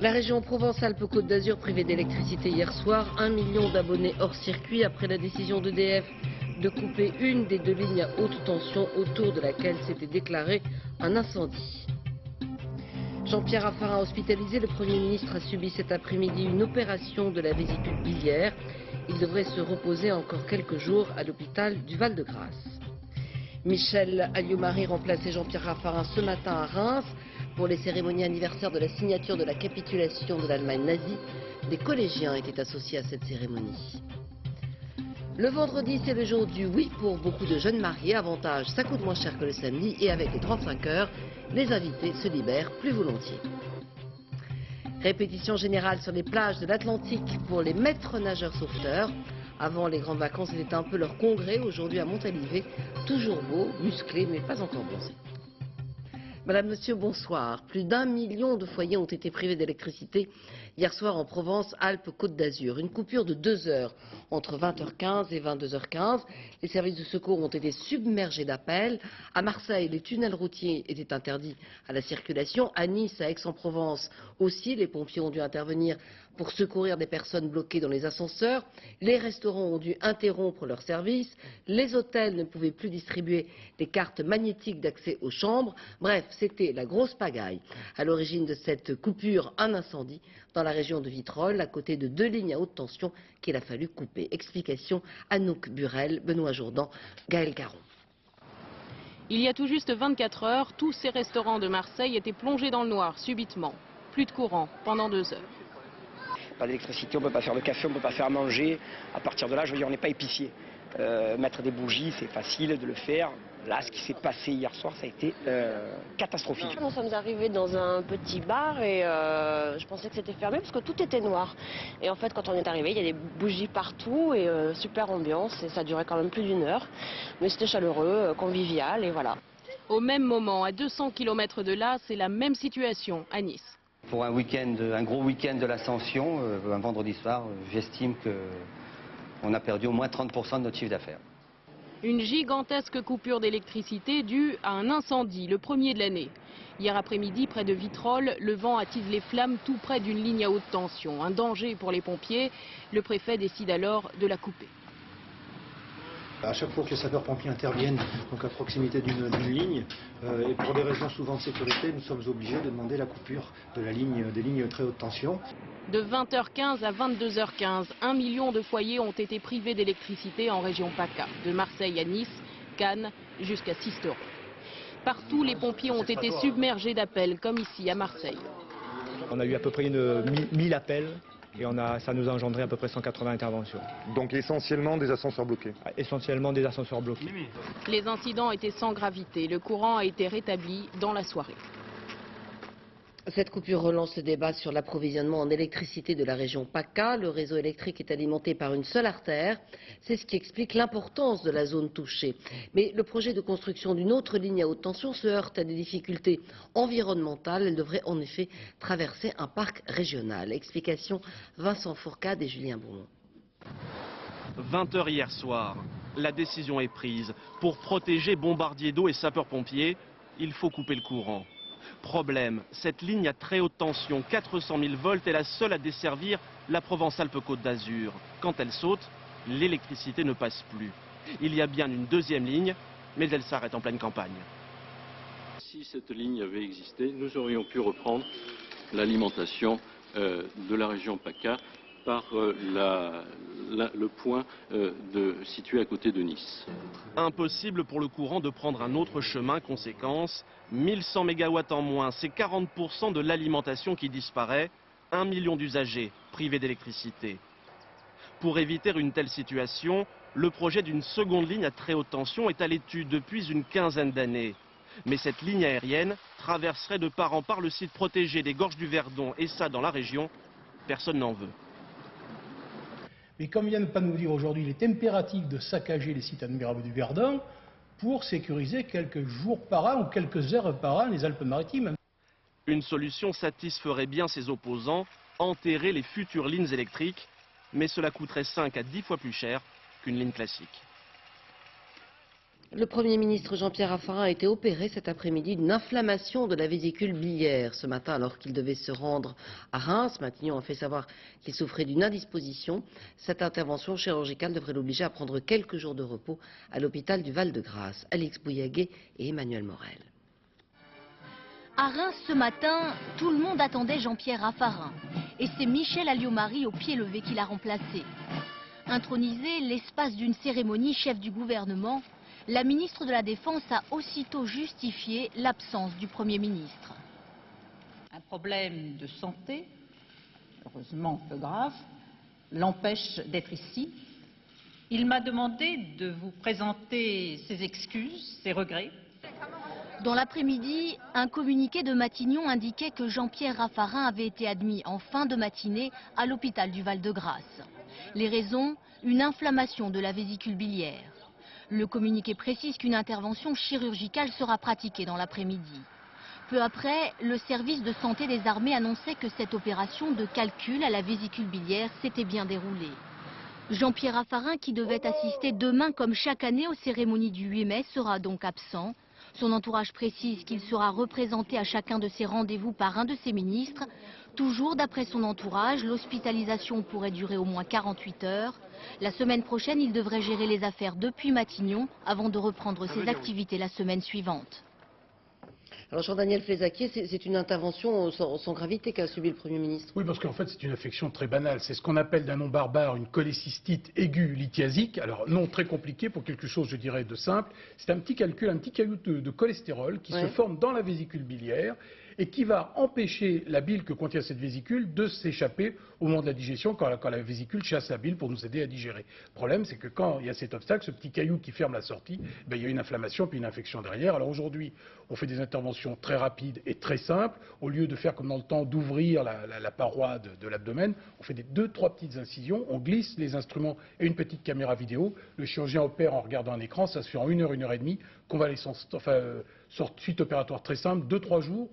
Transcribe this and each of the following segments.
La région Provence-Alpes-Côte d'Azur privée d'électricité hier soir, 1 million d'abonnés hors circuit après la décision d'EDF de couper une des deux lignes à haute tension autour de laquelle s'était déclaré un incendie. Jean-Pierre Raffarin hospitalisé, le Premier ministre a subi cet après-midi une opération de la vésicule biliaire. Il devrait se reposer encore quelques jours à l'hôpital du Val-de-Grâce. Michel Alliot-Marie remplaçait Jean-Pierre Raffarin ce matin à Reims pour les cérémonies anniversaires de la signature de la capitulation de l'Allemagne nazie. Des collégiens étaient associés à cette cérémonie. Le vendredi, c'est le jour du oui pour beaucoup de jeunes mariés. Avantage, ça coûte moins cher que le samedi et avec les 35 heures, les invités se libèrent plus volontiers. Répétition générale sur les plages de l'Atlantique pour les maîtres nageurs sauveteurs. Avant les grandes vacances, c'était un peu leur congrès. Aujourd'hui à Montalivet, toujours beau, musclé, mais pas encore bronzé. Madame, Monsieur, bonsoir. Plus d'1 million de foyers ont été privés d'électricité hier soir en Provence, Alpes, Côte d'Azur. Une coupure de 2 heures entre 20h15 et 22h15. Les services de secours ont été submergés d'appels. À Marseille, les tunnels routiers étaient interdits à la circulation. À Nice, à Aix-en-Provence aussi, les pompiers ont dû intervenir pour secourir des personnes bloquées dans les ascenseurs. Les restaurants ont dû interrompre leurs services. Les hôtels ne pouvaient plus distribuer les cartes magnétiques d'accès aux chambres. Bref, c'était la grosse pagaille. À l'origine de cette coupure, un incendie dans la région de Vitrolles, à côté de 2 lignes à haute tension qu'il a fallu couper. Explication Anouk Burel, Benoît Jourdan, Gaël Caron. Il y a tout juste 24 heures, tous ces restaurants de Marseille étaient plongés dans le noir subitement. Plus de courant pendant 2 heures. Pas d'électricité, on ne peut pas faire de café, on ne peut pas faire à manger. À partir de là, je veux dire, on n'est pas épicier. Mettre des bougies, c'est facile de le faire. Là, ce qui s'est passé hier soir, ça a été catastrophique. Nous sommes arrivés dans un petit bar et je pensais que c'était fermé parce que tout était noir. Et en fait, quand on est arrivé, il y a des bougies partout et super ambiance. Et ça durait quand même plus d'1 heure. Mais c'était chaleureux, convivial et voilà. Au même moment, à 200 km de là, c'est la même situation à Nice. Pour un week-end, un gros week-end de l'Ascension, un vendredi soir, j'estime qu'on a perdu au moins 30% de notre chiffre d'affaires. Une gigantesque coupure d'électricité due à un incendie, le premier de l'année. Hier après-midi, près de Vitrolles, le vent attise les flammes tout près d'une ligne à haute tension. Un danger pour les pompiers. Le préfet décide alors de la couper. À chaque fois que les sapeurs-pompiers interviennent, donc à proximité d'une ligne, et pour des raisons souvent de sécurité, nous sommes obligés de demander la coupure de la ligne, des lignes très haute tension. De 20h15 à 22h15, 1 million de foyers ont été privés d'électricité en région PACA, de Marseille à Nice, Cannes, jusqu'à Sisteron. Partout, les pompiers ont été submergés d'appels, comme ici à Marseille. On a eu à peu près 1000 appels. Et ça nous a engendré à peu près 180 interventions. Donc essentiellement des ascenseurs bloqués. Essentiellement des ascenseurs bloqués. Les incidents étaient sans gravité. Le courant a été rétabli dans la soirée. Cette coupure relance le débat sur l'approvisionnement en électricité de la région PACA. Le réseau électrique est alimenté par une seule artère. C'est ce qui explique l'importance de la zone touchée. Mais le projet de construction d'une autre ligne à haute tension se heurte à des difficultés environnementales. Elle devrait en effet traverser un parc régional. Explication Vincent Fourcade et Julien Beaumont. 20h hier soir, la décision est prise. Pour protéger bombardiers d'eau et sapeurs-pompiers, il faut couper le courant. Problème, cette ligne à très haute tension, 400 000 volts, est la seule à desservir la Provence-Alpes-Côte d'Azur. Quand elle saute, l'électricité ne passe plus. Il y a bien une deuxième ligne, mais elle s'arrête en pleine campagne. Si cette ligne avait existé, nous aurions pu reprendre l'alimentation de la région PACA par le point situé à côté de Nice. Impossible pour le courant de prendre un autre chemin. Conséquence, 1100 MW en moins, c'est 40% de l'alimentation qui disparaît, 1 million d'usagers privés d'électricité. Pour éviter une telle situation, le projet d'une seconde ligne à très haute tension est à l'étude depuis une quinzaine d'années. Mais cette ligne aérienne traverserait de part en part le site protégé des Gorges du Verdon, et ça dans la région, personne n'en veut. Mais comme vient de pas nous dire aujourd'hui, il est impératif de saccager les sites admirables du Verdon pour sécuriser quelques jours par an ou quelques heures par an les Alpes-Maritimes. Une solution satisferait bien ses opposants, enterrer les futures lignes électriques, mais cela coûterait 5 à 10 fois plus cher qu'une ligne classique. Le Premier ministre Jean-Pierre Raffarin a été opéré cet après-midi d'une inflammation de la vésicule biliaire. Ce matin, alors qu'il devait se rendre à Reims, Matignon a fait savoir qu'il souffrait d'une indisposition. Cette intervention chirurgicale devrait l'obliger à prendre quelques jours de repos à l'hôpital du Val-de-Grâce. Alix Bouillaguet et Emmanuel Morel. À Reims ce matin, tout le monde attendait Jean-Pierre Raffarin. Et c'est Michel Alliot-Marie au pied levé qui l'a remplacé. Intronisé l'espace d'une cérémonie chef du gouvernement, la ministre de la Défense a aussitôt justifié l'absence du Premier ministre. Un problème de santé, heureusement peu grave, l'empêche d'être ici. Il m'a demandé de vous présenter ses excuses, ses regrets. Dans l'après-midi, un communiqué de Matignon indiquait que Jean-Pierre Raffarin avait été admis en fin de matinée à l'hôpital du Val-de-Grâce. Les raisons, une inflammation de la vésicule biliaire. Le communiqué précise qu'une intervention chirurgicale sera pratiquée dans l'après-midi. Peu après, le service de santé des armées annonçait que cette opération de calcul à la vésicule biliaire s'était bien déroulée. Jean-Pierre Raffarin, qui devait assister demain comme chaque année aux cérémonies du 8 mai, sera donc absent. Son entourage précise qu'il sera représenté à chacun de ses rendez-vous par un de ses ministres. Toujours d'après son entourage, l'hospitalisation pourrait durer au moins 48 heures. La semaine prochaine, il devrait gérer les affaires depuis Matignon avant de reprendre ses activités la semaine suivante. Alors Jean-Daniel Flézaquier, c'est une intervention sans gravité qu'a subi le Premier ministre. Oui, parce qu'en fait c'est une affection très banale. C'est ce qu'on appelle d'un nom barbare une cholécystite aiguë lithiasique. Alors non très compliqué pour quelque chose, je dirais, de simple. C'est un petit calcul, un petit caillou de cholestérol qui se forme dans la vésicule biliaire et qui va empêcher la bile que contient cette vésicule de s'échapper au moment de la digestion quand la vésicule chasse la bile pour nous aider à digérer. Le problème, c'est que quand il y a cet obstacle, ce petit caillou qui ferme la sortie, il y a une inflammation puis une infection derrière. Alors aujourd'hui, on fait des interventions très rapides et très simples. Au lieu de faire comme dans le temps d'ouvrir la paroi de l'abdomen, on fait des 2-3 petites incisions, on glisse les instruments et une petite caméra vidéo. Le chirurgien opère en regardant un écran, ça se fait en 1 heure, 1 heure et demie. Convalescence, suite opératoire très simple, 2-3 jours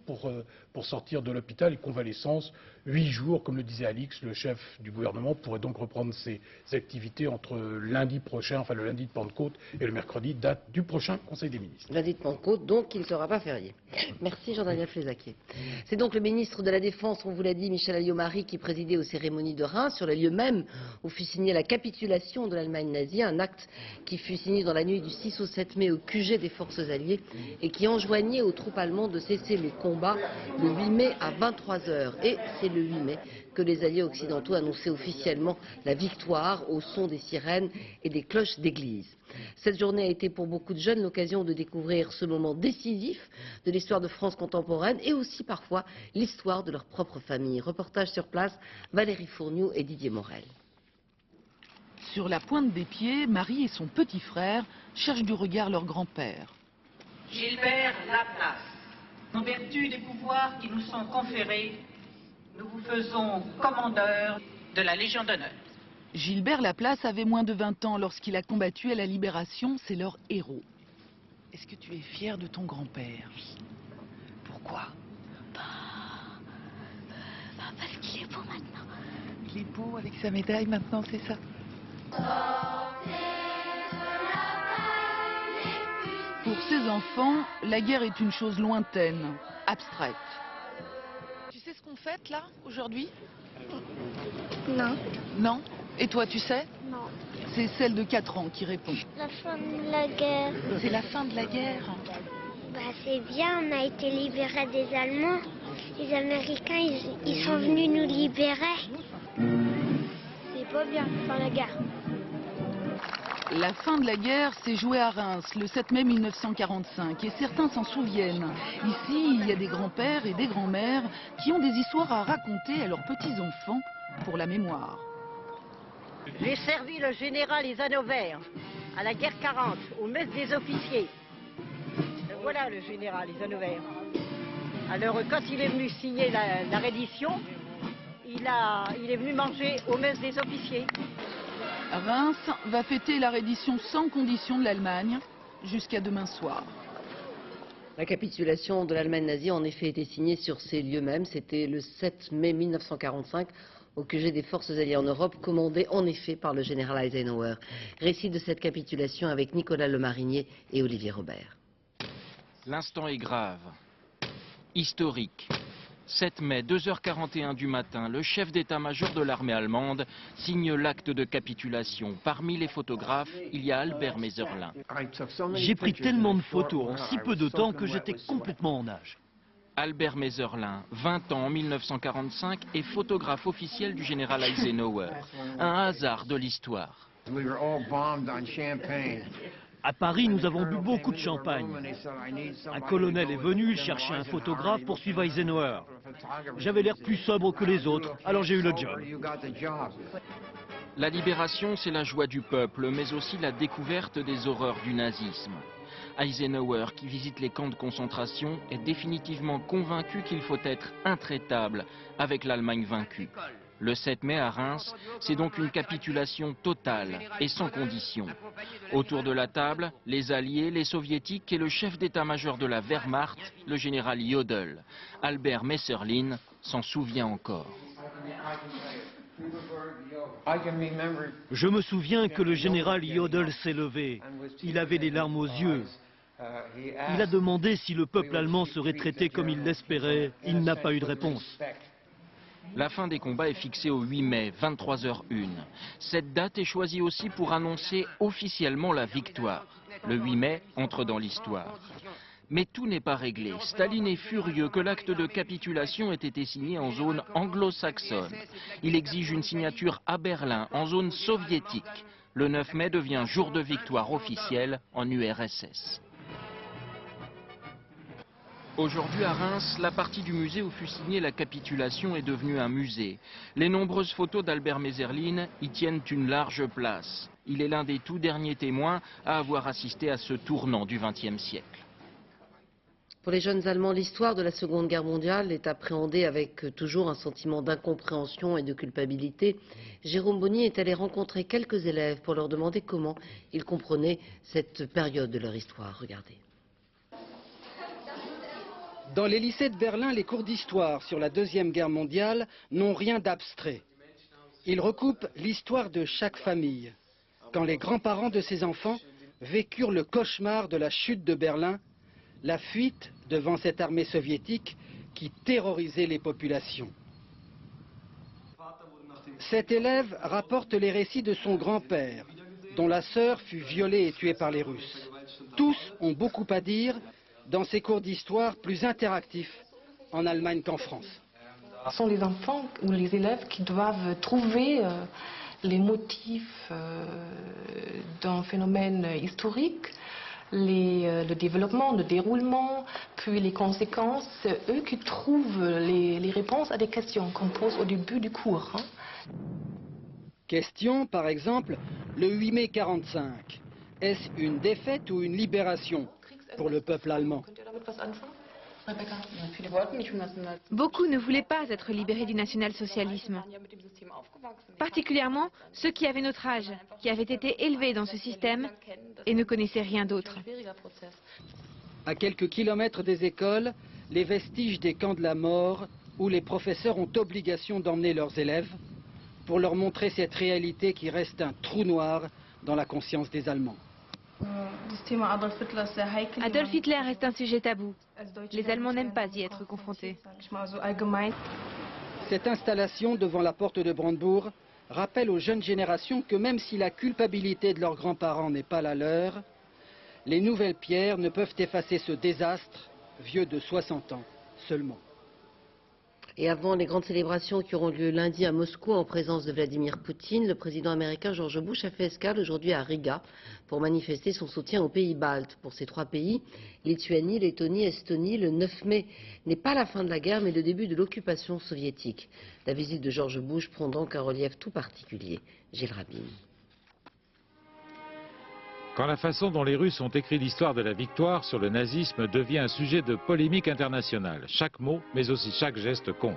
pour sortir de l'hôpital et convalescence 8 jours, comme le disait Alix, le chef du gouvernement pourrait donc reprendre ses activités entre lundi prochain, enfin le lundi de Pentecôte et le mercredi, date du prochain Conseil des ministres. Lundi de Pentecôte, donc il ne sera pas férié. Merci Jean-Daniel Flézaquier. C'est donc le ministre de la Défense, on vous l'a dit, Michel Alliot-Marie, qui présidait aux cérémonies de Reims, sur les lieux mêmes où fut signée la capitulation de l'Allemagne nazie, un acte qui fut signé dans la nuit du 6 au 7 mai au QG des forces alliées et qui enjoignait aux troupes allemandes de cesser les combats le 8 mai à 23 h. Et c'est le 8 mai que les alliés occidentaux annonçaient officiellement la victoire au son des sirènes et des cloches d'église. Cette journée a été pour beaucoup de jeunes l'occasion de découvrir ce moment décisif de l'histoire de France contemporaine et aussi parfois l'histoire de leur propre famille. Reportage sur place, Valérie Fourniou et Didier Morel. Sur la pointe des pieds, Marie et son petit frère cherchent du regard leur grand-père. Gilbert Laplace, en vertu des pouvoirs qui nous sont conférés, nous vous faisons commandeur de la Légion d'honneur. Gilbert Laplace avait moins de 20 ans lorsqu'il a combattu à la Libération, c'est leur héros. Est-ce que tu es fier de ton grand-père? Oui. Pourquoi? Parce qu'il est beau maintenant. Il est beau avec sa médaille maintenant, c'est ça? Pour ces enfants, la guerre est une chose lointaine, abstraite. Tu sais ce qu'on fête là, aujourd'hui? Non. Non? Et toi, tu sais? Non. C'est celle de 4 ans qui répond. La fin de la guerre. C'est la fin de la guerre? Bah c'est bien, on a été libérés des Allemands. Les Américains, ils sont venus nous libérer. C'est pas bien, fin de la guerre. La fin de la guerre s'est jouée à Reims le 7 mai 1945 et certains s'en souviennent. Ici, il y a des grands-pères et des grands-mères qui ont des histoires à raconter à leurs petits-enfants pour la mémoire. J'ai servi le général Isanover à la guerre 40, au mess des officiers. Voilà le général Isanover. Alors quand il est venu signer la reddition, il est venu manger au mess des officiers. Reims va fêter la reddition sans condition de l'Allemagne jusqu'à demain soir. La capitulation de l'Allemagne nazie a en effet été signée sur ces lieux mêmes. C'était le 7 mai 1945 au QG des forces alliées en Europe, commandé en effet par le général Eisenhower. Récit de cette capitulation avec Nicolas Lemarinier et Olivier Robert. L'instant est grave, historique. 7 mai, 2h41 du matin, le chef d'état-major de l'armée allemande signe l'acte de capitulation. Parmi les photographes, il y a Albert Meserlin. J'ai pris tellement de photos en si peu de temps que j'étais complètement en nage. Albert Meserlin, 20 ans en 1945, est photographe officiel du général Eisenhower. Un hasard de l'histoire. À Paris, nous avons bu beaucoup de champagne. Un colonel est venu, il cherchait un photographe pour suivre Eisenhower. J'avais l'air plus sobre que les autres, alors j'ai eu le job. La libération, c'est la joie du peuple, mais aussi la découverte des horreurs du nazisme. Eisenhower, qui visite les camps de concentration, est définitivement convaincu qu'il faut être intraitable avec l'Allemagne vaincue. Le 7 mai à Reims, c'est donc une capitulation totale et sans condition. Autour de la table, les Alliés, les Soviétiques et le chef d'état-major de la Wehrmacht, le général Jodl. Albert Meserlin s'en souvient encore. Je me souviens que le général Jodl s'est levé. Il avait les larmes aux yeux. Il a demandé si le peuple allemand serait traité comme il l'espérait. Il n'a pas eu de réponse. La fin des combats est fixée au 8 mai, 23h01. Cette date est choisie aussi pour annoncer officiellement la victoire. Le 8 mai entre dans l'histoire. Mais tout n'est pas réglé. Staline est furieux que l'acte de capitulation ait été signé en zone anglo-saxonne. Il exige une signature à Berlin, en zone soviétique. Le 9 mai devient jour de victoire officielle en URSS. Aujourd'hui à Reims, la partie du musée où fut signée la capitulation est devenue un musée. Les nombreuses photos d'Albert Meserlin y tiennent une large place. Il est l'un des tout derniers témoins à avoir assisté à ce tournant du XXe siècle. Pour les jeunes Allemands, l'histoire de la Seconde Guerre mondiale est appréhendée avec toujours un sentiment d'incompréhension et de culpabilité. Jérôme Bonny est allé rencontrer quelques élèves pour leur demander comment ils comprenaient cette période de leur histoire. Regardez. Dans les lycées de Berlin, les cours d'histoire sur la Deuxième Guerre mondiale n'ont rien d'abstrait. Ils recoupent l'histoire de chaque famille. Quand les grands-parents de ces enfants vécurent le cauchemar de la chute de Berlin, la fuite devant cette armée soviétique qui terrorisait les populations. Cet élève rapporte les récits de son grand-père, dont la sœur fut violée et tuée par les Russes. Tous ont beaucoup à dire dans ces cours d'histoire plus interactifs en Allemagne qu'en France. Ce sont les enfants ou les élèves qui doivent trouver les motifs d'un phénomène historique, le développement, le déroulement, puis les conséquences. C'est eux qui trouvent les réponses à des questions qu'on pose au début du cours. Question, par exemple, le 8 mai 1945. Est-ce une défaite ou une libération pour le peuple allemand? Beaucoup ne voulaient pas être libérés du national-socialisme. Particulièrement ceux qui avaient notre âge, qui avaient été élevés dans ce système et ne connaissaient rien d'autre. À quelques kilomètres des écoles, les vestiges des camps de la mort où les professeurs ont obligation d'emmener leurs élèves pour leur montrer cette réalité qui reste un trou noir dans la conscience des Allemands. Adolf Hitler reste un sujet tabou. Les Allemands n'aiment pas y être confrontés. Cette installation devant la porte de Brandebourg rappelle aux jeunes générations que même si la culpabilité de leurs grands-parents n'est pas la leur, les nouvelles pierres ne peuvent effacer ce désastre vieux de 60 ans seulement. Et avant les grandes célébrations qui auront lieu lundi à Moscou en présence de Vladimir Poutine, le président américain George Bush a fait escale aujourd'hui à Riga pour manifester son soutien aux pays baltes. Pour ces trois pays, Lituanie, Lettonie, Estonie, le 9 mai n'est pas la fin de la guerre mais le début de l'occupation soviétique. La visite de George Bush prend donc un relief tout particulier. Gilles Rabin. Quand la façon dont les Russes ont écrit l'histoire de la victoire sur le nazisme devient un sujet de polémique internationale, chaque mot, mais aussi chaque geste compte.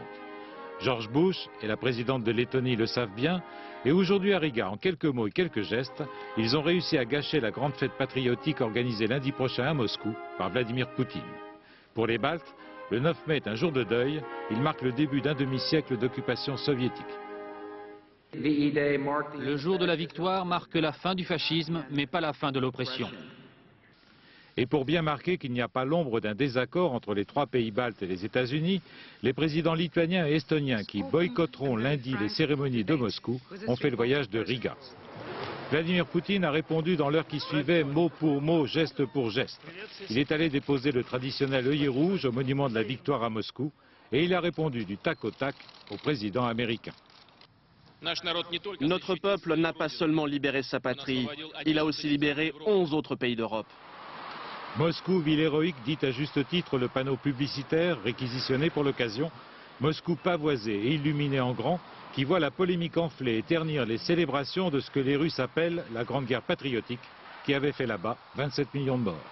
George Bush et la présidente de Lettonie le savent bien, et aujourd'hui à Riga, en quelques mots et quelques gestes, ils ont réussi à gâcher la grande fête patriotique organisée lundi prochain à Moscou par Vladimir Poutine. Pour les Baltes, le 9 mai est un jour de deuil, il marque le début d'un demi-siècle d'occupation soviétique. Le jour de la victoire marque la fin du fascisme, mais pas la fin de l'oppression. Et pour bien marquer qu'il n'y a pas l'ombre d'un désaccord entre les 3 pays baltes et les États-Unis, les présidents lituaniens et estoniens qui boycotteront lundi les cérémonies de Moscou ont fait le voyage de Riga. Vladimir Poutine a répondu dans l'heure qui suivait mot pour mot, geste pour geste. Il est allé déposer le traditionnel œillet rouge au monument de la victoire à Moscou et il a répondu du tac au tac au président américain. Notre peuple n'a pas seulement libéré sa patrie, il a aussi libéré 11 autres pays d'Europe. Moscou, ville héroïque, dit à juste titre le panneau publicitaire réquisitionné pour l'occasion. Moscou pavoisé et illuminé en grand, qui voit la polémique enfler et ternir les célébrations de ce que les Russes appellent la Grande Guerre patriotique, qui avait fait là-bas 27 millions de morts.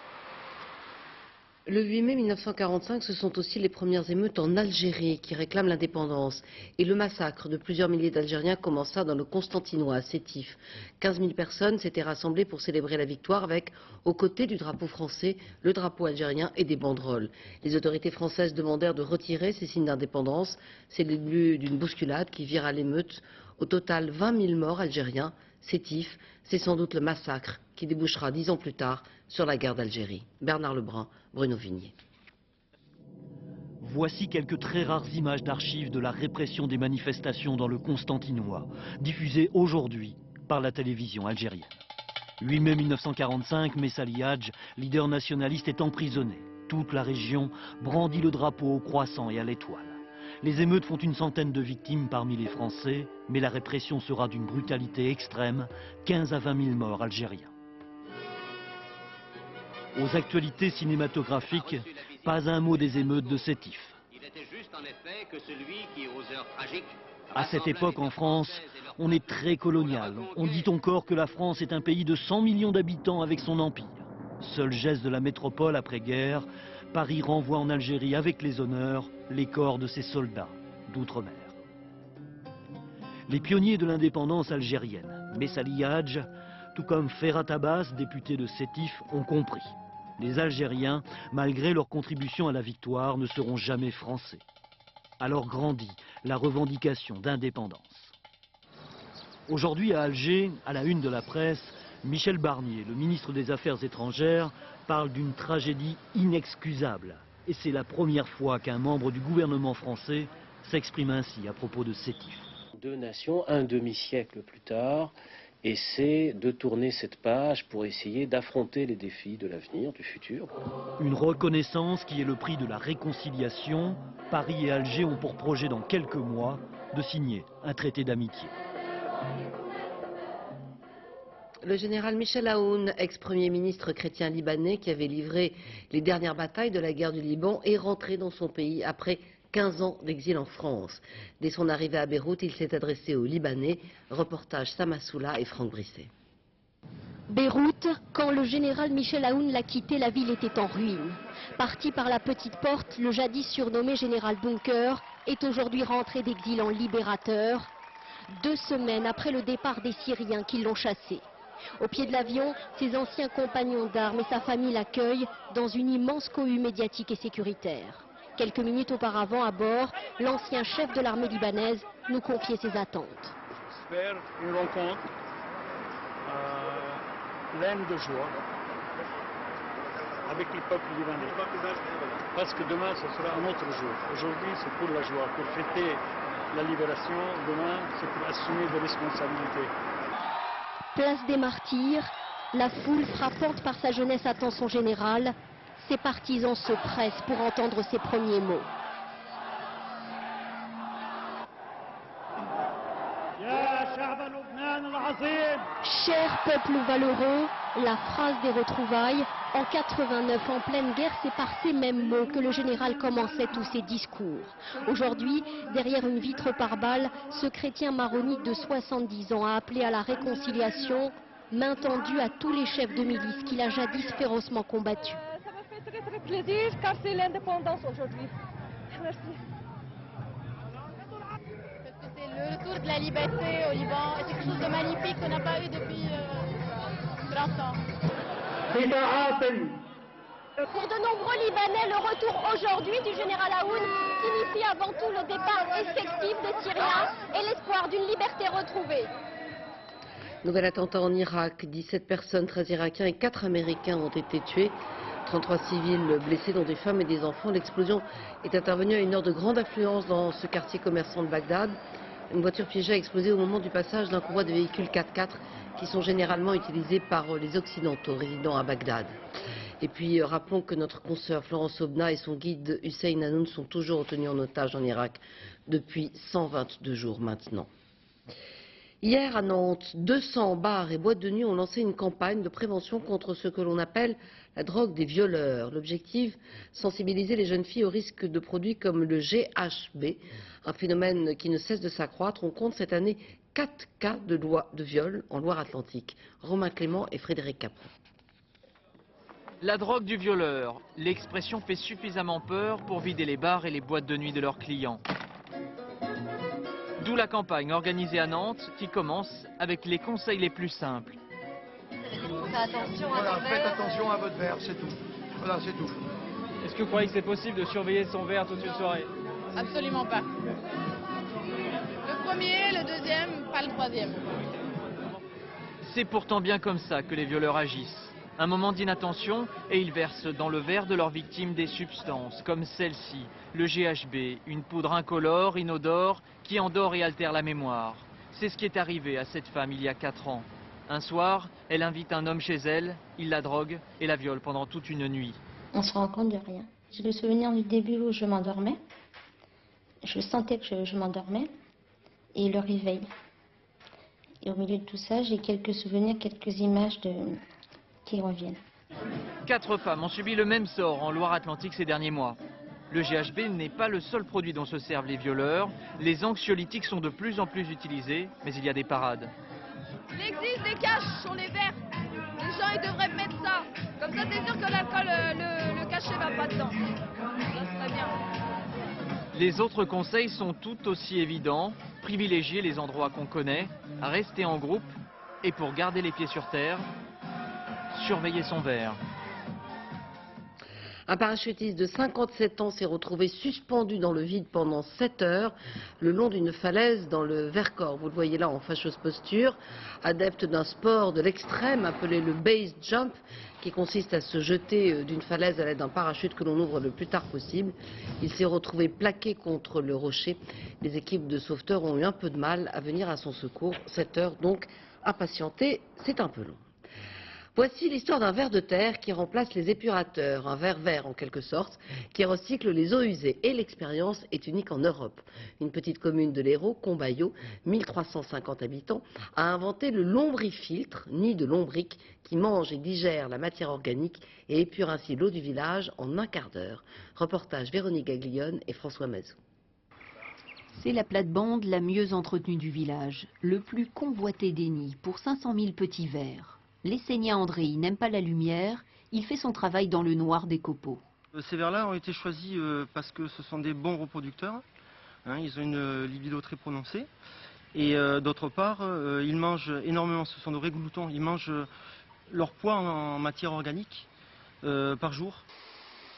Le 8 mai 1945, ce sont aussi les premières émeutes en Algérie qui réclament l'indépendance. Et le massacre de plusieurs milliers d'Algériens commença dans le Constantinois, à Sétif. 15 000 personnes s'étaient rassemblées pour célébrer la victoire avec, aux côtés du drapeau français, le drapeau algérien et des banderoles. Les autorités françaises demandèrent de retirer ces signes d'indépendance. C'est le début d'une bousculade qui vire à l'émeute. Au total, 20 000 morts algériens. Sétif, c'est sans doute le massacre qui débouchera 10 ans plus tard sur la guerre d'Algérie. Bernard Lebrun, Bruno Vignier. Voici quelques très rares images d'archives de la répression des manifestations dans le Constantinois, diffusées aujourd'hui par la télévision algérienne. 8 mai 1945, Messali Hadj, leader nationaliste, est emprisonné. Toute la région brandit le drapeau au croissant et à l'étoile. Les émeutes font une centaine de victimes parmi les Français, mais la répression sera d'une brutalité extrême, 15 à 20 000 morts algériens. Aux actualités cinématographiques, pas un mot des émeutes de Sétif. À cette époque, en France, on est très colonial. On dit encore que la France est un pays de 100 millions d'habitants avec son empire. Seul geste de la métropole après-guerre, Paris renvoie en Algérie avec les honneurs les corps de ses soldats d'outre-mer. Les pionniers de l'indépendance algérienne, Messali Hadj, tout comme Ferhat Abbas, député de Sétif, ont compris. Les Algériens, malgré leur contribution à la victoire, ne seront jamais français. Alors grandit la revendication d'indépendance. Aujourd'hui à Alger, à la une de la presse, Michel Barnier, le ministre des Affaires étrangères, parle d'une tragédie inexcusable. Et c'est la première fois qu'un membre du gouvernement français s'exprime ainsi à propos de Sétif. 2 nations, un demi-siècle plus tard, essaient de tourner cette page pour essayer d'affronter les défis de l'avenir, du futur. Une reconnaissance qui est le prix de la réconciliation. Paris et Alger ont pour projet dans quelques mois de signer un traité d'amitié. Le général Michel Aoun, ex-premier ministre chrétien libanais qui avait livré les dernières batailles de la guerre du Liban, est rentré dans son pays après 15 ans d'exil en France. Dès son arrivée à Beyrouth, il s'est adressé aux Libanais. Reportage Samassoula et Franck Brisset. Beyrouth, quand le général Michel Aoun l'a quitté, la ville était en ruine. Parti par la petite porte, le jadis surnommé général Bunker est aujourd'hui rentré d'exil en libérateur, 2 semaines après le départ des Syriens qui l'ont chassé. Au pied de l'avion, ses anciens compagnons d'armes et sa famille l'accueillent dans une immense cohue médiatique et sécuritaire. Quelques minutes auparavant, à bord, l'ancien chef de l'armée libanaise nous confiait ses attentes. J'espère une rencontre pleine de joie avec le peuple libanais. Parce que demain, ce sera un autre jour. Aujourd'hui, c'est pour la joie, pour fêter la libération. Demain, c'est pour assumer des responsabilités. Place des Martyrs, la foule frappante par sa jeunesse attend son général. Ses partisans se pressent pour entendre ses premiers mots. Cher peuple valeureux, la phrase des retrouvailles, en 89, en pleine guerre, c'est par ces mêmes mots que le général commençait tous ses discours. Aujourd'hui, derrière une vitre par balle, ce chrétien maronite de 70 ans a appelé à la réconciliation, main tendue à tous les chefs de milice qu'il a jadis férocement combattus. Ça me fait très très plaisir car c'est l'indépendance aujourd'hui. Merci. C'est le retour de la liberté au Liban. C'est quelque chose de magnifique qu'on n'a pas eu depuis 30 ans. Pour de nombreux Libanais, le retour aujourd'hui du général Aoun signifie avant tout le départ effectif des Syriens et l'espoir d'une liberté retrouvée. Nouvel attentat en Irak, 17 personnes, 13 Irakiens et 4 Américains ont été tués. 33 civils blessés, dont des femmes et des enfants. L'explosion est intervenue à une heure de grande affluence dans ce quartier commerçant de Bagdad. Une voiture piégée a explosé au moment du passage d'un convoi de véhicules 4x4 qui sont généralement utilisés par les Occidentaux résidant à Bagdad. Et puis rappelons que notre consoeur Florence Obna et son guide Hussein Hanoun sont toujours retenus en otage en Irak depuis 122 jours maintenant. Hier à Nantes, 200 bars et boîtes de nuit ont lancé une campagne de prévention contre ce que l'on appelle la drogue des violeurs. L'objectif, sensibiliser les jeunes filles au risque de produits comme le GHB, un phénomène qui ne cesse de s'accroître. On compte cette année 4 cas de viol en Loire-Atlantique. Romain Clément et Frédéric Capron. La drogue du violeur, l'expression fait suffisamment peur pour vider les bars et les boîtes de nuit de leurs clients. D'où la campagne organisée à Nantes qui commence avec les conseils les plus simples. Faites attention à votre verre, c'est tout. Voilà, c'est tout. Est-ce que vous croyez que c'est possible de surveiller son verre toute une soirée? Absolument pas. Le premier, le deuxième, pas le troisième. C'est pourtant bien comme ça que les violeurs agissent. Un moment d'inattention et ils versent dans le verre de leur victime des substances comme celle-ci, le GHB, une poudre incolore, inodore, qui endort et altère la mémoire. C'est ce qui est arrivé à cette femme il y a 4 ans. Un soir, elle invite un homme chez elle, il la drogue et la viole pendant toute une nuit. On se rend compte de rien. J'ai le souvenir du début où je m'endormais. Je sentais que je m'endormais et le réveil. Et au milieu de tout ça, j'ai quelques souvenirs, quelques images qui reviennent. 4 femmes ont subi le même sort en Loire-Atlantique ces derniers mois. Le GHB n'est pas le seul produit dont se servent les violeurs. Les anxiolytiques sont de plus en plus utilisés, mais il y a des parades. Il existe des caches sur les verres. Les gens, ils devraient mettre ça. Comme ça, t'es sûr que l'alcool, le cachet va pas dedans. Ça serait bien. Les autres conseils sont tout aussi évidents. Privilégier les endroits qu'on connaît, rester en groupe et pour garder les pieds sur terre, surveiller son verre. Un parachutiste de 57 ans s'est retrouvé suspendu dans le vide pendant 7 heures le long d'une falaise dans le Vercors. Vous le voyez là en fâcheuse posture. Adepte d'un sport de l'extrême appelé le base jump, qui consiste à se jeter d'une falaise à l'aide d'un parachute que l'on ouvre le plus tard possible. Il s'est retrouvé plaqué contre le rocher. Les équipes de sauveteurs ont eu un peu de mal à venir à son secours. 7 heures donc à patienter, c'est un peu long. Voici l'histoire d'un ver de terre qui remplace les épurateurs, un ver vert en quelque sorte, qui recycle les eaux usées. Et l'expérience est unique en Europe. Une petite commune de l'Hérault, Combaillot, 1350 habitants, a inventé le lombrifiltre, nid de lombric, qui mange et digère la matière organique et épure ainsi l'eau du village en un quart d'heure. Reportage Véronique Gaglione et François Mazou. C'est la plate-bande la mieux entretenue du village, le plus convoité des nids pour 500 000 petits vers. L'Essénien André n'aime pas la lumière, il fait son travail dans le noir des copeaux. Ces vers-là ont été choisis parce que ce sont des bons reproducteurs, ils ont une libido très prononcée. Et d'autre part, ils mangent énormément, ce sont de vrais gloutons, ils mangent leur poids en matière organique par jour.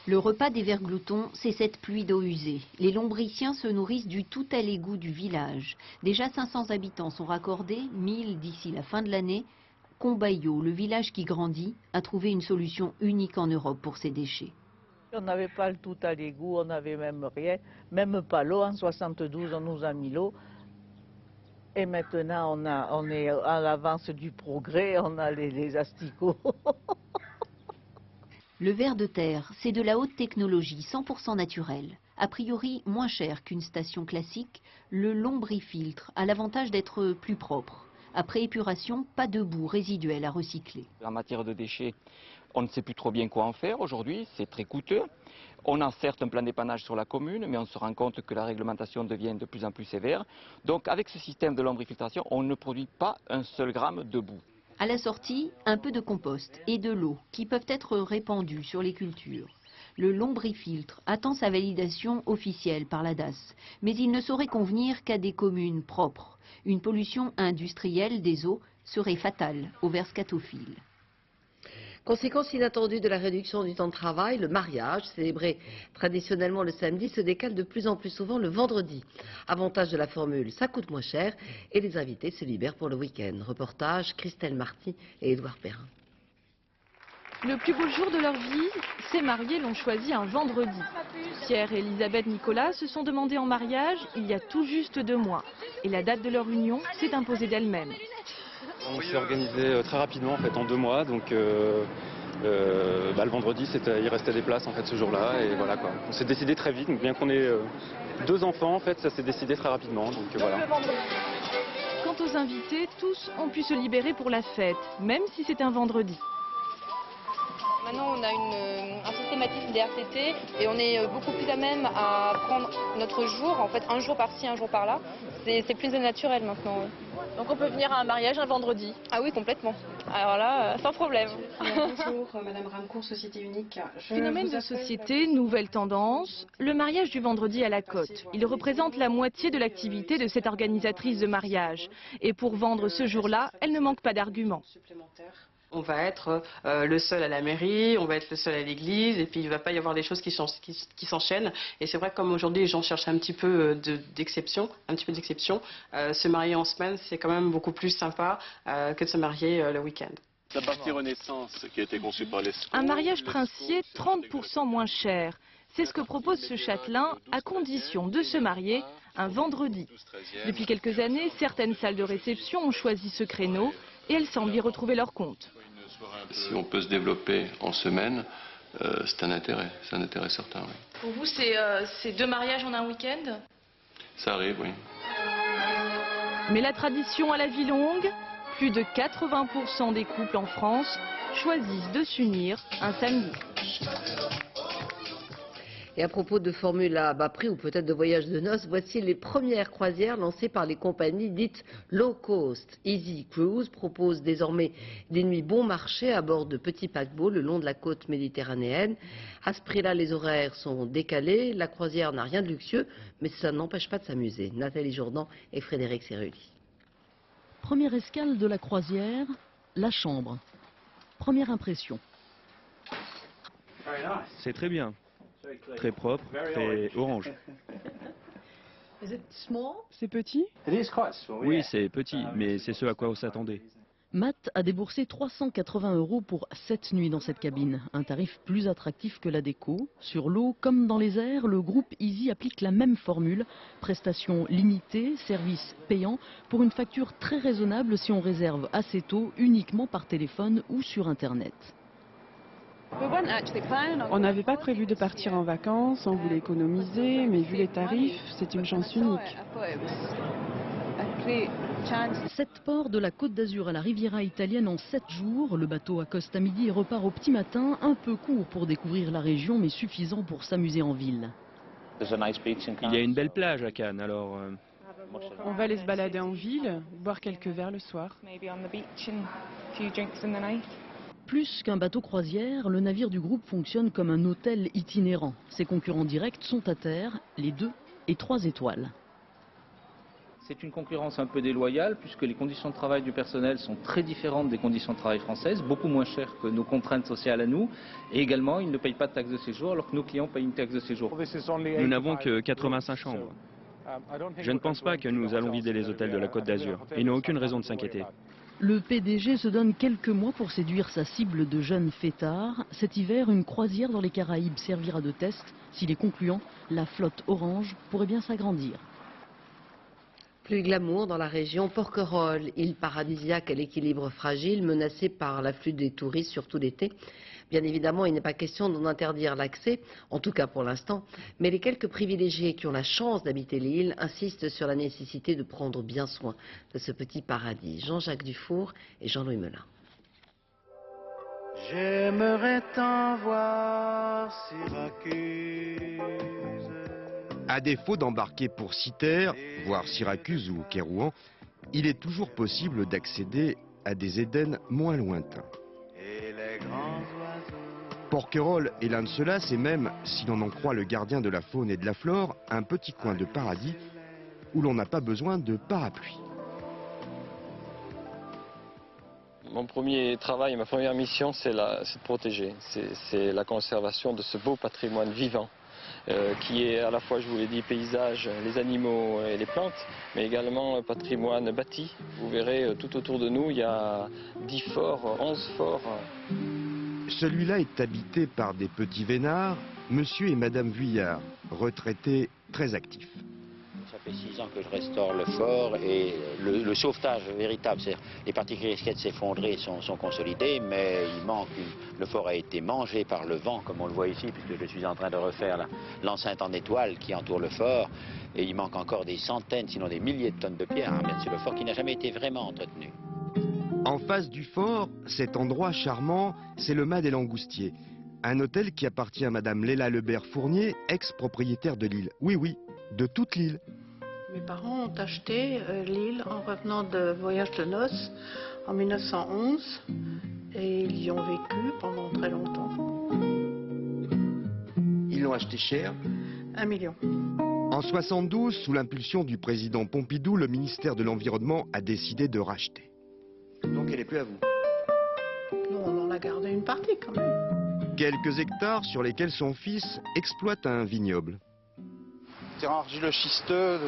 Le repas des vers gloutons, c'est cette pluie d'eau usée. Les lombriciens se nourrissent du tout à l'égout du village. Déjà 500 habitants sont raccordés, 1000 d'ici la fin de l'année. Combaillot, le village qui grandit, a trouvé une solution unique en Europe pour ces déchets. On n'avait pas le tout à l'égout, on n'avait même rien, même pas l'eau. En 72, on nous a mis l'eau. Et maintenant, on est à l'avance du progrès, on a les asticots. Le ver de terre, c'est de la haute technologie, 100% naturelle. A priori, moins cher qu'une station classique, le lombrifiltre a l'avantage d'être plus propre. Après épuration, pas de boue résiduelle à recycler. En matière de déchets, on ne sait plus trop bien quoi en faire aujourd'hui, c'est très coûteux. On a certes un plan d'épanage sur la commune, mais on se rend compte que la réglementation devient de plus en plus sévère. Donc avec ce système de lombrifiltration, on ne produit pas un seul gramme de boue. À la sortie, un peu de compost et de l'eau qui peuvent être répandus sur les cultures. Le lombrifiltre attend sa validation officielle par la DAS, mais il ne saurait convenir qu'à des communes propres. Une pollution industrielle des eaux serait fatale aux vers scatophiles. Conséquence inattendue de la réduction du temps de travail, le mariage, célébré traditionnellement le samedi, se décale de plus en plus souvent le vendredi. Avantage de la formule, ça coûte moins cher et les invités se libèrent pour le week-end. Reportage Christelle Marty et Édouard Perrin. Le plus beau jour de leur vie, ces mariés l'ont choisi un vendredi. Pierre et Elisabeth Nicolas se sont demandés en mariage il y a tout juste 2 mois. Et la date de leur union s'est imposée d'elle-même. On s'est organisé très rapidement en fait en 2 mois, donc le vendredi il restait des places en fait ce jour-là et voilà quoi. On s'est décidé très vite, donc bien qu'on ait 2 enfants en fait ça s'est décidé très rapidement, donc voilà. Quant aux invités, tous ont pu se libérer pour la fête, même si c'est un vendredi. Maintenant, on a un systématisme des RTT et on est beaucoup plus à même à prendre notre jour, en fait un jour par-ci, un jour par-là. C'est plus naturel maintenant. Oui. Donc on peut venir à un mariage un vendredi? Ah oui, complètement. Alors là, sans problème. Bonjour, Madame Ramcourt, Société Unique. Phénomène de société, nouvelle tendance, le mariage du vendredi à la Côte. Il représente la moitié de l'activité de cette organisatrice de mariage. Et pour vendre ce jour-là, elle ne manque pas d'arguments. On va être le seul à la mairie, on va être le seul à l'église, et puis il ne va pas y avoir des choses qui s'enchaînent. Et c'est vrai que comme aujourd'hui les gens cherchent un petit peu d'exception, se marier en semaine, c'est quand même beaucoup plus sympa que de se marier le week-end. La partie Renaissance qui a été conçue par les... Un mariage princier 30% moins cher. C'est ce que propose ce châtelain, à condition de se marier un vendredi. Depuis quelques années, certaines salles de réception ont choisi ce créneau et elles semblent y retrouver leur compte. Si on peut se développer en semaine, c'est un intérêt certain. Oui. Pour vous, c'est 2 mariages en un week-end? Ça arrive, oui. Mais la tradition a la vie longue. Plus de 80% des couples en France choisissent de s'unir un samedi. Et à propos de formules à bas prix ou peut-être de voyages de noces, voici les premières croisières lancées par les compagnies dites low cost. Easy Cruise propose désormais des nuits bon marché à bord de petits paquebots le long de la côte méditerranéenne. À ce prix-là, les horaires sont décalés, la croisière n'a rien de luxueux, mais ça n'empêche pas de s'amuser. Nathalie Jourdan et Frédéric Cerulli. Première escale de la croisière, la chambre. Première impression. C'est très bien. Très propre, très orange. C'est petit? Oui, c'est petit, mais c'est ce à quoi on s'attendait. Matt a déboursé 380 € pour 7 nuits dans cette cabine. Un tarif plus attractif que la déco. Sur l'eau comme dans les airs, le groupe Easy applique la même formule. Prestations limitées, service payant, pour une facture très raisonnable si on réserve assez tôt, uniquement par téléphone ou sur Internet. On n'avait pas prévu de partir en vacances, on voulait économiser, mais vu les tarifs, c'est une chance unique. 7 ports de la Côte d'Azur à la Riviera italienne en 7 jours. Le bateau accoste à midi et repart au petit matin. Un peu court pour découvrir la région, mais suffisant pour s'amuser en ville. Il y a une belle plage à Cannes, alors... On va aller se balader en ville, boire quelques verres le soir. Plus qu'un bateau croisière, le navire du groupe fonctionne comme un hôtel itinérant. Ses concurrents directs sont à terre, les 2 et 3 étoiles. C'est une concurrence un peu déloyale puisque les conditions de travail du personnel sont très différentes des conditions de travail françaises, beaucoup moins chères que nos contraintes sociales à nous. Et également, ils ne payent pas de taxes de séjour alors que nos clients payent une taxe de séjour. Nous n'avons que 85 chambres. Je ne pense pas que nous allons vider les hôtels de la Côte d'Azur. Ils n'ont aucune raison de s'inquiéter. Le PDG se donne quelques mois pour séduire sa cible de jeunes fêtards. Cet hiver, une croisière dans les Caraïbes servira de test. S'il est concluant, la flotte orange pourrait bien s'agrandir. Plus glamour dans la région, Porquerolles, île paradisiaque à l'équilibre fragile, menacée par l'afflux des touristes, surtout l'été. Bien évidemment, il n'est pas question d'en interdire l'accès, en tout cas pour l'instant, mais les quelques privilégiés qui ont la chance d'habiter l'île insistent sur la nécessité de prendre bien soin de ce petit paradis. Jean-Jacques Dufour et Jean-Louis Melin. J'aimerais tant voir Syracuse. À défaut d'embarquer pour Cythère, voire Syracuse ou Kérouan, il est toujours possible d'accéder à des Édens moins lointains. Porquerolles est l'un de ceux-là, c'est même, si l'on en croit le gardien de la faune et de la flore, un petit coin de paradis où l'on n'a pas besoin de parapluie. Mon premier travail, ma première mission, c'est de protéger. C'est la conservation de ce beau patrimoine vivant, qui est à la fois, je vous l'ai dit, paysage, les animaux et les plantes, mais également un patrimoine bâti. Vous verrez, tout autour de nous, il y a 10 forts, 11 forts. Celui-là est habité par des petits vénards, monsieur et madame Vuillard, retraités très actifs. Ça fait 6 ans que je restaure le fort et le sauvetage véritable, c'est-à-dire les parties qui risquaient de s'effondrer sont consolidées, mais il manque, le fort a été mangé par le vent, comme on le voit ici, puisque je suis en train de refaire l'enceinte en étoile qui entoure le fort, et il manque encore des centaines, sinon des milliers de tonnes de pierres, bien sûr, le fort qui n'a jamais été vraiment entretenu. En face du fort, cet endroit charmant, c'est le Mas des Langoustiers, un hôtel qui appartient à madame Léla Lebert-Fournier, ex-propriétaire de l'île. Oui, oui, de toute l'île. Mes parents ont acheté l'île en revenant de voyage de noces en 1911 et ils y ont vécu pendant très longtemps. Ils l'ont acheté cher? 1 million. En 72, sous l'impulsion du président Pompidou, le ministère de l'Environnement a décidé de racheter. Donc elle n'est plus à vous? Non, on en a gardé une partie quand même. Quelques hectares sur lesquels son fils exploite un vignoble. Terrain argileux schisteux,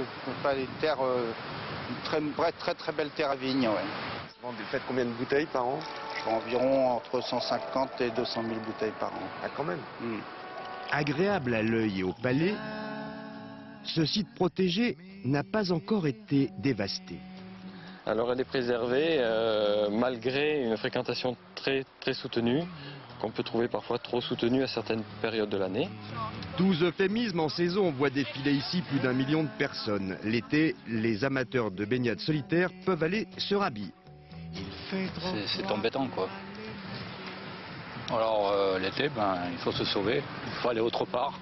pas des terres, très belles terres à vigne, ouais. Vous faites combien de bouteilles par an? Je fais environ entre 150 et 200 000 bouteilles par an. Ah, quand même. Agréable à l'œil et au palais, ce site protégé n'a pas encore été dévasté. Alors elle est préservée malgré une fréquentation très soutenue, qu'on peut trouver parfois trop soutenue à certaines périodes de l'année. 12 euphémismes en saison, on voit défiler ici plus d'1 million de personnes. L'été, les amateurs de baignade solitaire peuvent aller se rhabiller. C'est embêtant, quoi. Alors l'été, il faut se sauver, il faut aller autre part.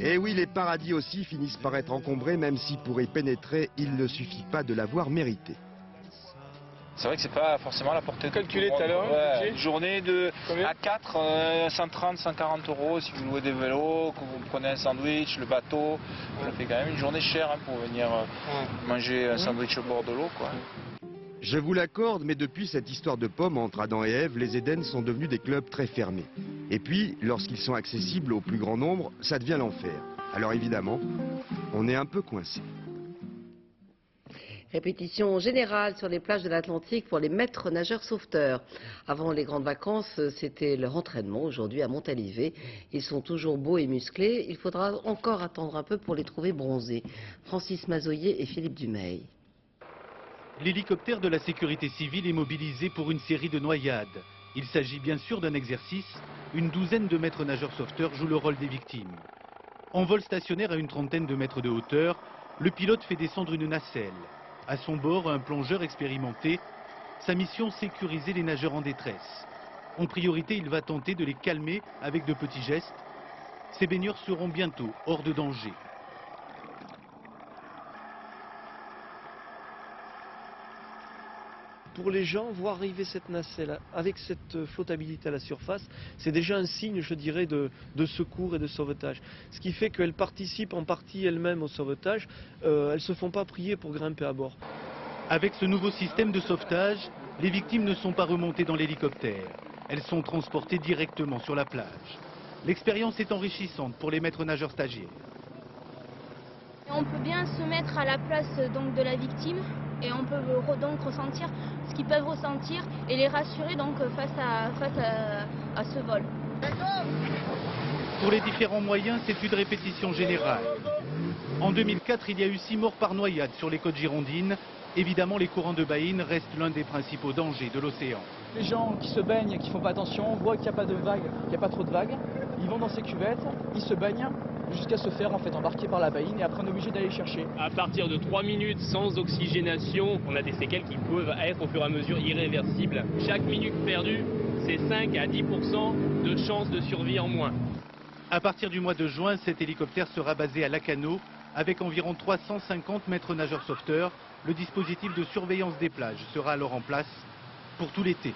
Et oui, les paradis aussi finissent par être encombrés, même si pour y pénétrer, il ne suffit pas de l'avoir mérité. C'est vrai que c'est pas forcément la portée de calculé tout à l'heure, une journée à 4, 130, 140 euros si vous louez des vélos, que vous prenez un sandwich, le bateau. Ça fait quand même une journée chère pour venir manger un sandwich au bord de l'eau, quoi. Je vous l'accorde, mais depuis cette histoire de pommes entre Adam et Ève, les Édennes sont devenus des clubs très fermés. Et puis, lorsqu'ils sont accessibles au plus grand nombre, ça devient l'enfer. Alors évidemment, on est un peu coincé. Répétition générale sur les plages de l'Atlantique pour les maîtres nageurs sauveteurs. Avant les grandes vacances, c'était leur entraînement. Aujourd'hui, à Montalivet, ils sont toujours beaux et musclés. Il faudra encore attendre un peu pour les trouver bronzés. Francis Mazoyer et Philippe Dumeil. L'hélicoptère de la sécurité civile est mobilisé pour une série de noyades. Il s'agit bien sûr d'un exercice. Une douzaine de maîtres nageurs sauveteurs jouent le rôle des victimes. En vol stationnaire à une trentaine de mètres de hauteur, le pilote fait descendre une nacelle. À son bord, un plongeur expérimenté. Sa mission, sécuriser les nageurs en détresse. En priorité, il va tenter de les calmer avec de petits gestes. Ces baigneurs seront bientôt hors de danger. Pour les gens, voir arriver cette nacelle avec cette flottabilité à la surface, c'est déjà un signe, je dirais, de secours et de sauvetage. Ce qui fait qu'elles participent en partie elles-mêmes au sauvetage, elles ne se font pas prier pour grimper à bord. Avec ce nouveau système de sauvetage, les victimes ne sont pas remontées dans l'hélicoptère. Elles sont transportées directement sur la plage. L'expérience est enrichissante pour les maîtres nageurs stagiaires. On peut bien se mettre à la place donc, de la victime et on peut donc ressentir ce qu'ils peuvent ressentir et les rassurer donc, face à ce vol. Pour les différents moyens, c'est une répétition générale. En 2004, il y a eu 6 morts par noyade sur les côtes girondines. Évidemment, les courants de baïne restent l'un des principaux dangers de l'océan. Les gens qui se baignent et qui ne font pas attention voient qu'il n'y a pas de vagues, qu'il n'y a pas trop de vagues. Ils vont dans ces cuvettes, ils se baignent jusqu'à se faire en fait embarquer par la baïne et après on est obligé d'aller chercher. À partir de 3 minutes sans oxygénation, on a des séquelles qui peuvent être au fur et à mesure irréversibles. Chaque minute perdue, c'est 5 à 10% de chances de survie en moins. À partir du mois de juin, cet hélicoptère sera basé à Lacanau avec environ 350 maîtres nageurs sauveteurs. Le dispositif de surveillance des plages sera alors en place pour tout l'été.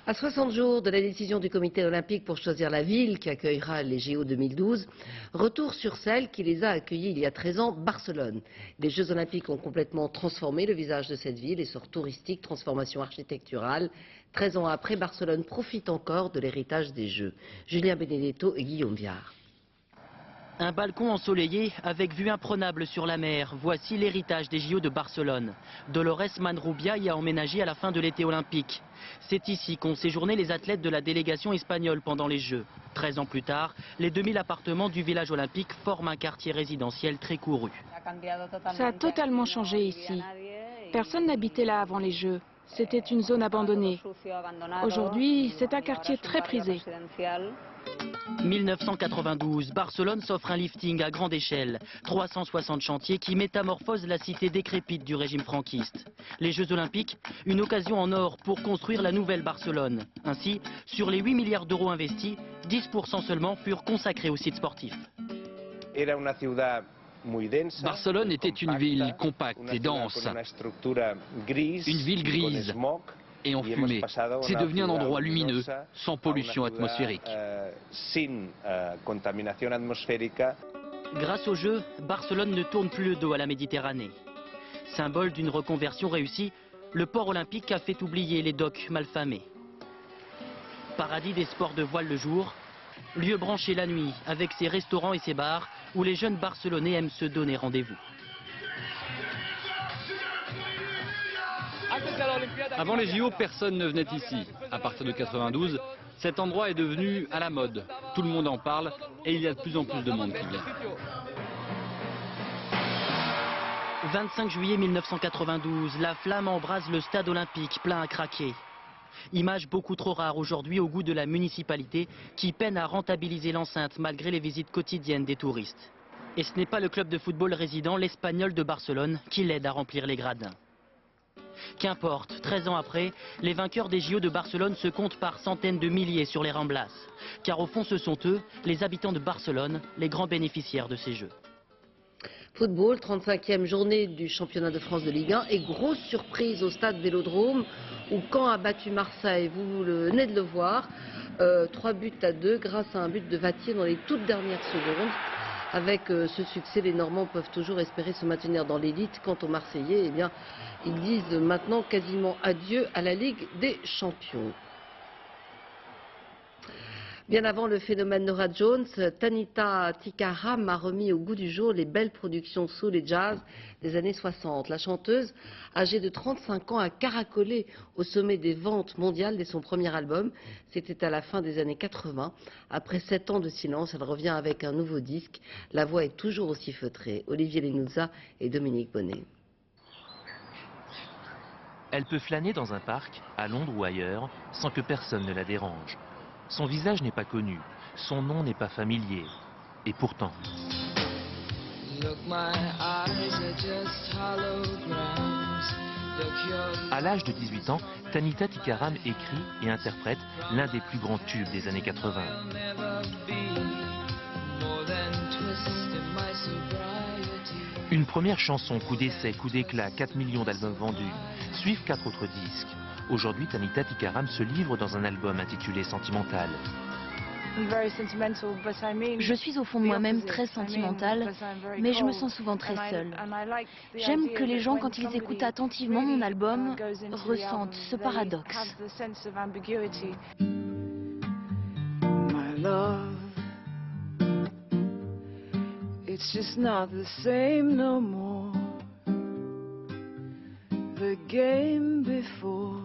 À 60 jours de la décision du comité olympique pour choisir la ville qui accueillera les JO 2012, retour sur celle qui les a accueillis il y a 13 ans, Barcelone. Les Jeux olympiques ont complètement transformé le visage de cette ville, essor touristique, transformation architecturale. 13 ans après, Barcelone profite encore de l'héritage des Jeux. Julien Benedetto et Guillaume Viard. Un balcon ensoleillé avec vue imprenable sur la mer. Voici l'héritage des JO de Barcelone. Dolores Manrubia y a emménagé à la fin de l'été olympique. C'est ici qu'ont séjourné les athlètes de la délégation espagnole pendant les Jeux. 13 ans plus tard, les 2000 appartements du village olympique forment un quartier résidentiel très couru. Ça a totalement changé ici. Personne n'habitait là avant les Jeux. C'était une zone abandonnée. Aujourd'hui, c'est un quartier très prisé. 1992, Barcelone s'offre un lifting à grande échelle. 360 chantiers qui métamorphosent la cité décrépite du régime franquiste. Les Jeux Olympiques, une occasion en or pour construire la nouvelle Barcelone. Ainsi, sur les 8 milliards d'euros investis, 10% seulement furent consacrés aux sites sportifs. Barcelone était une ville compacte et dense, une ville grise et enfumée. C'est devenu un endroit lumineux, sans pollution atmosphérique. Grâce aux Jeux, Barcelone ne tourne plus le dos à la Méditerranée. Symbole d'une reconversion réussie, le port olympique a fait oublier les docks malfamés. Paradis des sports de voile le jour, lieu branché la nuit avec ses restaurants et ses bars où les jeunes Barcelonais aiment se donner rendez-vous. Avant les JO, personne ne venait ici. À partir de 92, cet endroit est devenu à la mode. Tout le monde en parle et il y a de plus en plus de monde qui vient. 25 juillet 1992, la flamme embrase le stade olympique plein à craquer. Image beaucoup trop rare aujourd'hui au goût de la municipalité qui peine à rentabiliser l'enceinte malgré les visites quotidiennes des touristes. Et ce n'est pas le club de football résident, l'Espagnol de Barcelone, qui l'aide à remplir les gradins. Qu'importe, 13 ans après, les vainqueurs des JO de Barcelone se comptent par centaines de milliers sur les Ramblas. Car au fond, ce sont eux, les habitants de Barcelone, les grands bénéficiaires de ces Jeux. Football, 35e journée du championnat de France de Ligue 1 et grosse surprise au stade Vélodrome où Caen a battu Marseille, vous venez de le voir, 3-2 grâce à un but de Vattier dans les toutes dernières secondes. Avec ce succès, les Normands peuvent toujours espérer se maintenir dans l'élite. Quant aux Marseillais, eh bien, ils disent maintenant quasiment adieu à la Ligue des Champions. Bien avant le phénomène Norah Jones, Tanita Tikaram a remis au goût du jour les belles productions soul et jazz des années 60. La chanteuse, âgée de 35 ans, a caracolé au sommet des ventes mondiales dès son premier album. C'était à la fin des années 80. Après 7 ans de silence, elle revient avec un nouveau disque. La voix est toujours aussi feutrée. Olivier Lenouza et Dominique Bonnet. Elle peut flâner dans un parc, à Londres ou ailleurs, sans que personne ne la dérange. Son visage n'est pas connu, son nom n'est pas familier. Et pourtant... À l'âge de 18 ans, Tanita Tikaram écrit et interprète l'un des plus grands tubes des années 80. Une première chanson, coup d'essai, coup d'éclat, 4 millions d'albums vendus. Suivent 4 autres disques. Aujourd'hui, Tanita Tikaram se livre dans un album intitulé Sentimental. Je suis au fond de moi-même très sentimentale, mais je me sens souvent très seule. J'aime que les gens, quand ils écoutent attentivement mon album, ressentent ce paradoxe. It's just not the same no more. The game before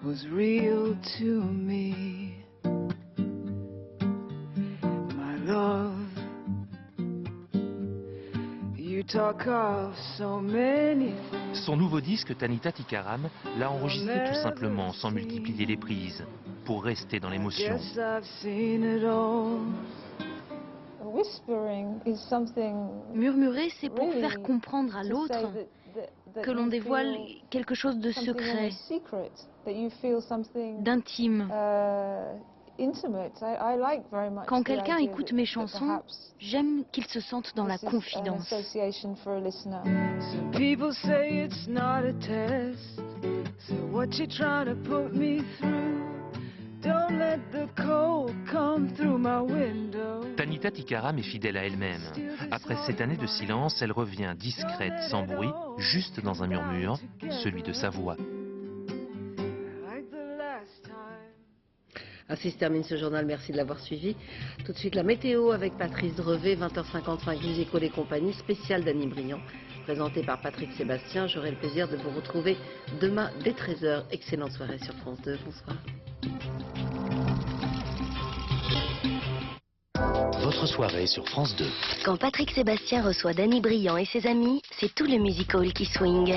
was real to me. My love, you talk of so many things. Son nouveau disque, Tanita Tikaram, l'a enregistré tout simplement, sans multiplier les prises, pour rester dans l'émotion. Yes, I've seen it all. Murmurer, c'est pour faire comprendre à l'autre que l'on dévoile quelque chose de secret, d'intime. Quand quelqu'un écoute mes chansons, j'aime qu'il se sente dans la confidence. People say it's not a test, So what you trying to put me through? Don't let the cold come through my window. Tanita Tikaram est fidèle à elle-même. Après cette année de silence, elle revient discrète, sans bruit, juste dans un murmure, celui de sa voix. Ainsi se termine ce journal, merci de l'avoir suivi. Tout de suite la météo avec Patrice Drevet, 20h55, Musical et compagnie, spéciale d'Annie Briand, présenté par Patrick Sébastien. J'aurai le plaisir de vous retrouver demain dès 13h. Excellente soirée sur France 2, bonsoir. Votre soirée sur France 2. Quand Patrick Sébastien reçoit Danny Briand et ses amis, c'est tout le musical qui swing.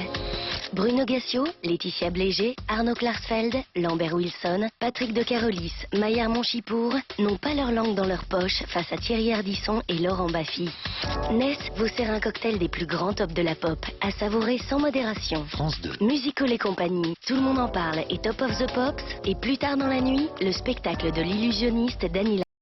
Bruno Gassio, Laetitia Bléger, Arnaud Klarsfeld, Lambert Wilson, Patrick de Carolis, Maillard Monchipour n'ont pas leur langue dans leur poche face à Thierry Ardisson et Laurent Baffy. Ness vous sert un cocktail des plus grands tops de la pop, à savourer sans modération. France 2. Musical et compagnie, tout le monde en parle et Top of the Pops. Et plus tard dans la nuit, le spectacle de l'illusionniste Dany